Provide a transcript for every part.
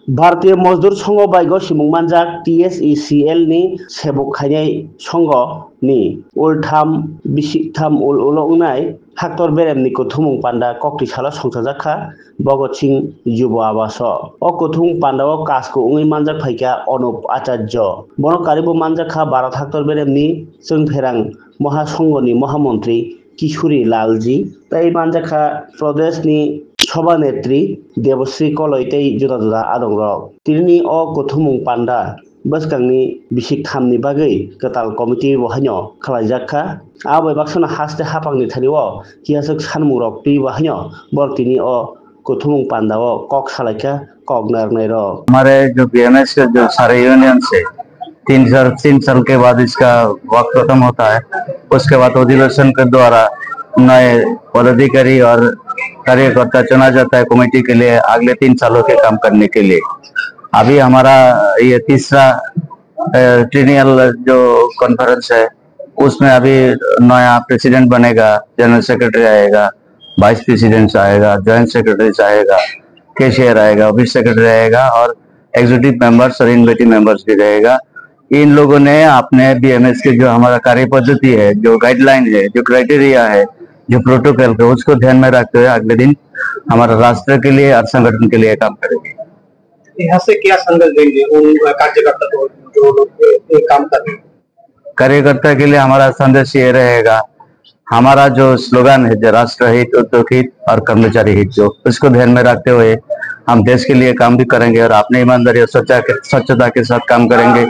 भारतीय मजदूर संघ बायग सिमुं मानजाक TSECL नि सेबक खायनाय संघ नि उलथाम बिसिकथाम उल उलंनाय हाक्टर बेरेमनि कुथुमुं पान्डा कक्टिसाला संसाजाखा भगत सिंह युवा आवास ओ कुथुमुं पान्डाओ कासको उंगै मानजाक फाइका अनुप आचार्य बनो कारिबो मानजाखा भारत हाक्टर बेरेमनि जोंफेरां महासंघनि महामंत्री किशोरी लालजी तै मानजाखा प्रदेशनि सभानेत्री देवश्री कलयतै जुदा जुदा आदं रक तिरनि अ कुथुमुं पान्डा बसकांनि बिसिकथामनि बागै गताल कमिटि बहायनो खालायजाखा आबै बाक्सना हास्ते हापांनि थारिव कियासक सानमुं रक ति बहायनो बरतिनि अ कुथुमुं पान्डाओ कक सालायका कक नारनाय रक। हमारे जो BMS के जो सारे यूनियन से 3 साल के बाद इसका वक्त खत्म होता है, उसके बाद अधिवेशन के द्वारा नए पदाधिकारी और कार्यकर्ता चुना जाता है कमेटी के लिए अगले 3 सालों के काम करने के लिए। अभी हमारा ये तीसरा ट्रिनियल जो कॉन्फ्रेंस है, उसमें अभी नया प्रेसिडेंट बनेगा, जनरल सेक्रेटरी आएगा, वाइस प्रेसिडेंट आएगा, जॉइंट सेक्रेटरी आएगा, कैशियर आएगा, ऑफिस सेक्रेटरी आएगा और एग्जीक्यूटिव मेंबर्स और इनोवेटिव मेंबर्स भी रहेगा। इन लोगों ने अपने BMS के जो हमारा कार्य पद्धति है, जो गाइडलाइन है, जो क्राइटेरिया है, जो प्रोटोकॉल है, उसको ध्यान में रखते हुए अगले दिन हमारा राष्ट्र के लिए और संगठन के लिए काम करेंगे। यहाँ से क्या संदेश देंगे उन कार्यकर्ता को जो लोग काम कर रहे हैं? कार्यकर्ता के लिए हमारा संदेश ये रहेगा, हमारा जो स्लोगन है, जो राष्ट्र हित, उद्योग हित और कर्मचारी हित, जो उसको ध्यान में रखते हुए हम देश के लिए काम भी करेंगे और अपने ईमानदारी और स्वच्छता के साथ काम करेंगे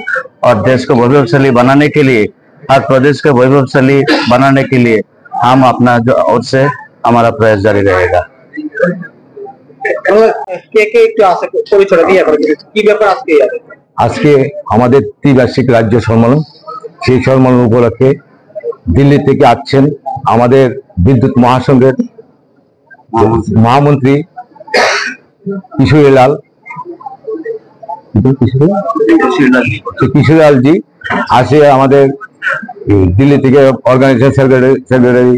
और देश को वैभवशाली बनाने के लिए, हर प्रदेश को वैभवशाली बनाने के लिए हम अपना जो ओर से हमारा प्रयास जारी रहेगा। आज के हमारे त्रिवार्षिक राज्य सम्मेलन, সেই সম্মেলন উপলক্ষে দিল্লি থেকে আসছেন আমাদের বিদ্যুৎ মহাসংঘের মহামন্ত্রী কিশোরী লাল জি আসে, আমাদের দিল্লি থেকে অর্গানাইজেশন সেক্রেটারি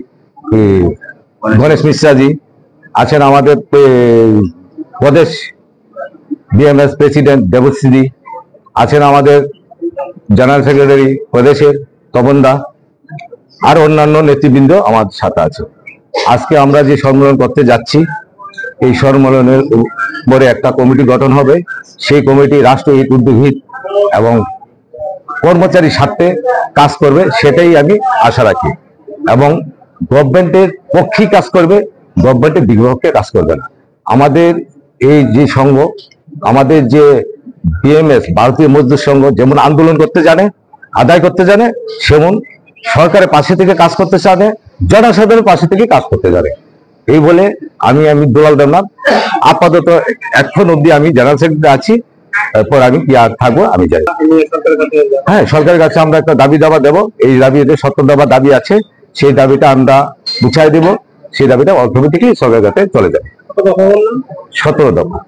গণেশ মিশ্রা জি আছেন, আমাদের প্রদেশ BMS প্রেসিডেন্ট দেবশ্রী জি আছেন, আমাদের জেনারেল সেক্রেটারি প্রদেশের তপন দা আর অন্যান্য নেতৃবৃন্দ আমার সাথে আছে। আজকে আমরা যে সম্মেলন করতে যাচ্ছি, এই সম্মেলনের পরে একটা কমিটি গঠন হবে। সেই কমিটি রাষ্ট্রহিত, উদ্যোগ হিত এবং কর্মচারী স্বার্থে কাজ করবে, সেটাই আমি আশা রাখি এবং গভর্নমেন্টের পক্ষে কাজ করবে, গভর্নমেন্টের বিপক্ষে কাজ করবে না। আমাদের এই যে সংঘ, আমাদের যে BMS ভারতীয় মজদুর সংঘ যেমন আন্দোলন করতে জানে, আদায় করতে জানে, সেমন সরকারের পাশে থেকে কাজ করতে জানে, জনসাধারণের পাশে থেকে কাজ করতে জানে। এই বলে আমি দুলাল দেবনাথ আপাতত এখন অবধি আমি জেনারেল সেক্রেটারি আছি, এরপর আমি কি আর থাকবো আমি জানি। হ্যাঁ, সরকারের কাছে আমরা একটা দাবি দাবা দেবো, এই দাবিতে 17 দফা দাবি আছে, সেই দাবিটা আমরা বুঝাই দেব, সেই দাবিটা অটোমেটিকলি সরকারের কাছে চলে যাবে। 17 দফা।